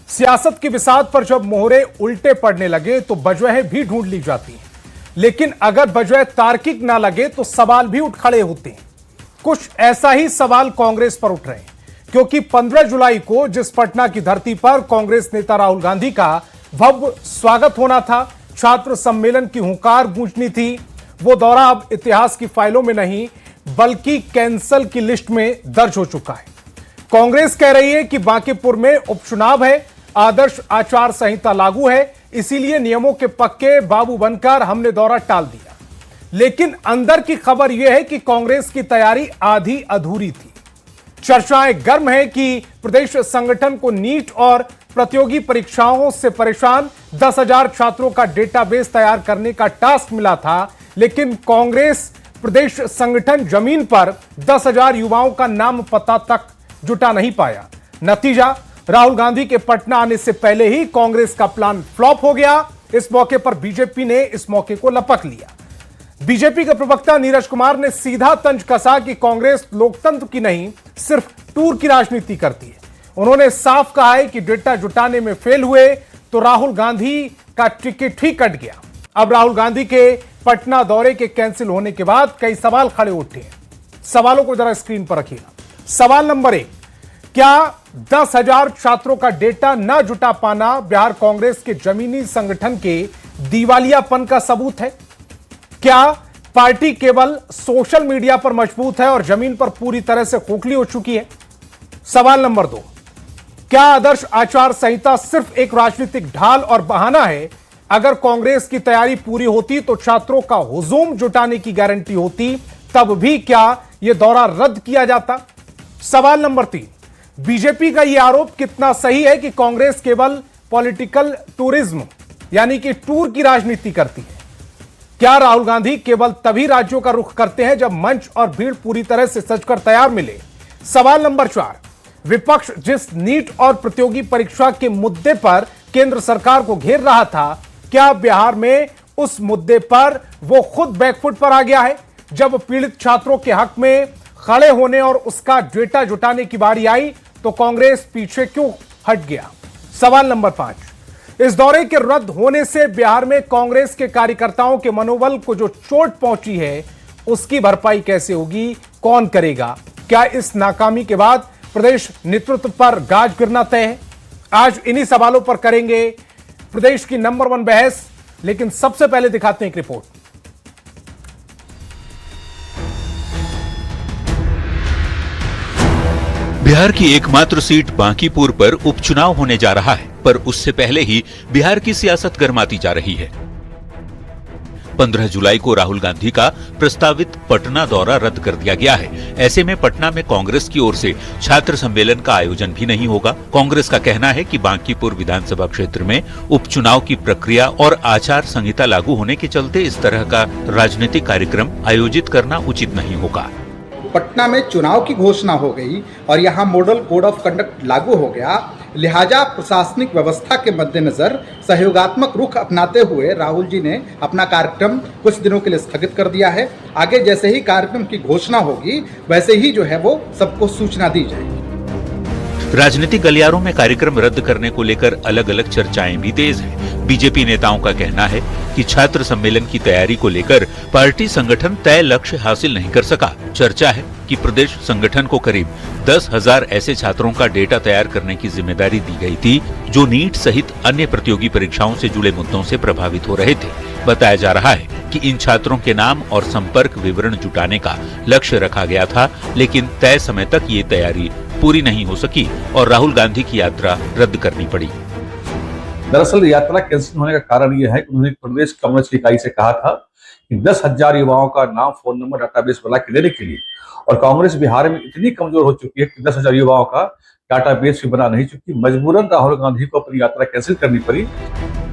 सियासत की बिसात पर जब मोहरे उल्टे पड़ने लगे तो वजहें भी ढूंढ ली जाती हैं, लेकिन अगर वजह तार्किक ना लगे तो सवाल भी उठ खड़े होते हैं। कुछ ऐसा ही सवाल कांग्रेस पर उठ रहे हैं, क्योंकि 15 जुलाई को जिस पटना की धरती पर कांग्रेस नेता राहुल गांधी का भव्य स्वागत होना था, छात्र सम्मेलन की हुंकार गूंजनी थी, वो दौरा अब इतिहास की फाइलों में नहीं बल्कि कैंसल की लिस्ट में दर्ज हो चुका है। कांग्रेस कह रही है कि बांकीपुर में उपचुनाव है, आदर्श आचार संहिता लागू है, इसीलिए नियमों के पक्के बाबू बनकर हमने दौरा टाल दिया। लेकिन अंदर की खबर यह है कि कांग्रेस की तैयारी आधी अधूरी थी। चर्चाएं गर्म है कि प्रदेश संगठन को नीट और प्रतियोगी परीक्षाओं से परेशान 10,000 छात्रों का डेटाबेस तैयार करने का टास्क मिला था, लेकिन कांग्रेस प्रदेश संगठन जमीन पर 10,000 युवाओं का नाम पता तक जुटा नहीं पाया। नतीजा, राहुल गांधी के पटना आने से पहले ही कांग्रेस का प्लान फ्लॉप हो गया। इस मौके पर बीजेपी ने इस मौके को लपक लिया। बीजेपी के प्रवक्ता नीरज कुमार ने सीधा तंज कसा कि कांग्रेस लोकतंत्र की नहीं, सिर्फ टूर की राजनीति करती है। उन्होंने साफ कहा है कि डेटा जुटाने में फेल हुए तो राहुल गांधी का टिकट ही कट गया। अब राहुल गांधी के पटना दौरे के कैंसिल होने के बाद कई सवाल खड़े उठे हैं। सवालों को जरा स्क्रीन पर रखिएगा। सवाल नंबर 1, क्या 10,000 छात्रों का डेटा न जुटा पाना बिहार कांग्रेस के जमीनी संगठन के दिवालियापन का सबूत है? क्या पार्टी केवल सोशल मीडिया पर मजबूत है और जमीन पर पूरी तरह से खोखली हो चुकी है? सवाल नंबर 2, क्या आदर्श आचार संहिता सिर्फ एक राजनीतिक ढाल और बहाना है? अगर कांग्रेस की तैयारी पूरी होती तो छात्रों का हुजूम जुटाने की गारंटी होती, तब भी क्या यह दौरा रद्द किया जाता? सवाल नंबर 3, बीजेपी का यह आरोप कितना सही है कि कांग्रेस केवल पॉलिटिकल टूरिज्म यानी कि टूर की राजनीति करती है? क्या राहुल गांधी केवल तभी राज्यों का रुख करते हैं जब मंच और भीड़ पूरी तरह से सजकर तैयार मिले? सवाल नंबर 4, विपक्ष जिस नीट और प्रतियोगी परीक्षा के मुद्दे पर केंद्र सरकार को घेर रहा था, क्या बिहार में उस मुद्दे पर वो खुद बैकफुट पर आ गया है? जब पीड़ित छात्रों के हक में खड़े होने और उसका डेटा जुटाने की बारी आई तो कांग्रेस पीछे क्यों हट गया? सवाल नंबर 5, इस दौरे के रद्द होने से बिहार में कांग्रेस के कार्यकर्ताओं के मनोबल को जो चोट पहुंची है उसकी भरपाई कैसे होगी, कौन करेगा? क्या इस नाकामी के बाद प्रदेश नेतृत्व पर गाज गिरना तय है? आज इन्हीं सवालों पर करेंगे प्रदेश की नंबर 1 बहस, लेकिन सबसे पहले दिखाते हैं एक रिपोर्ट। बिहार की एकमात्र सीट बांकीपुर पर उपचुनाव होने जा रहा है, पर उससे पहले ही बिहार की सियासत गर्माती जा रही है। 15 जुलाई को राहुल गांधी का प्रस्तावित पटना दौरा रद्द कर दिया गया है। ऐसे में पटना में कांग्रेस की ओर से छात्र सम्मेलन का आयोजन भी नहीं होगा। कांग्रेस का कहना है कि बांकीपुर विधानसभा क्षेत्र में उपचुनाव की प्रक्रिया और आचार संहिता लागू होने के चलते इस तरह का राजनीतिक कार्यक्रम आयोजित करना उचित नहीं होगा। पटना में चुनाव की घोषणा हो गई और यहाँ मॉडल कोड ऑफ कंडक्ट लागू हो गया, लिहाजा प्रशासनिक व्यवस्था के मद्देनजर सहयोगात्मक रुख अपनाते हुए राहुल जी ने अपना कार्यक्रम कुछ दिनों के लिए स्थगित कर दिया है। आगे जैसे ही कार्यक्रम की घोषणा होगी वैसे ही जो है वो सबको सूचना दी जाएगी। राजनीतिक गलियारों में कार्यक्रम रद्द करने को लेकर अलग अलग चर्चाएं भी तेज है। बीजेपी नेताओं का कहना है कि छात्र सम्मेलन की तैयारी को लेकर पार्टी संगठन तय लक्ष्य हासिल नहीं कर सका। चर्चा है कि प्रदेश संगठन को करीब 10,000 ऐसे छात्रों का डेटा तैयार करने की जिम्मेदारी दी गई थी जो नीट सहित अन्य प्रतियोगी परीक्षाओं से जुड़े मुद्दों से प्रभावित हो रहे थे। बताया जा रहा है कि इन छात्रों के नाम और संपर्क विवरण जुटाने का लक्ष्य रखा गया था, लेकिन तय समय तक ये तैयारी पूरी नहीं हो सकी और राहुल गांधी की यात्रा रद्द करनी पड़ी। दरअसल यात्रा कैंसिल होने का कारण यह है कि उन्होंने प्रदेश कांग्रेस की इकाई से कहा था कि 10,000 युवाओं का नाम, फोन नंबर डाटाबेस बना के देने के लिए, और कांग्रेस बिहार में इतनी कमजोर हो चुकी है कि 10,000 युवाओं का डाटाबेस भी बना नहीं चुकी। मजबूरन राहुल गांधी को अपनी यात्रा कैंसिल करनी पड़ी।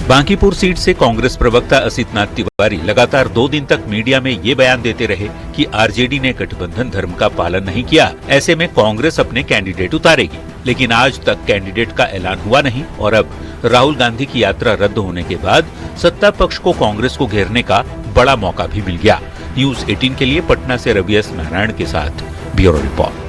बांकीपुर सीट से कांग्रेस प्रवक्ता असितनाथ तिवारी लगातार 2 दिन तक मीडिया में ये बयान देते रहे कि आरजेडी ने गठबंधन धर्म का पालन नहीं किया, ऐसे में कांग्रेस अपने कैंडिडेट उतारेगी। लेकिन आज तक कैंडिडेट का ऐलान हुआ नहीं और अब राहुल गांधी की यात्रा रद्द होने के बाद सत्ता पक्ष को कांग्रेस को घेरने का बड़ा मौका भी मिल गया। न्यूज़ 18 के लिए पटना से रवि एस नारायण के साथ ब्यूरो रिपोर्ट।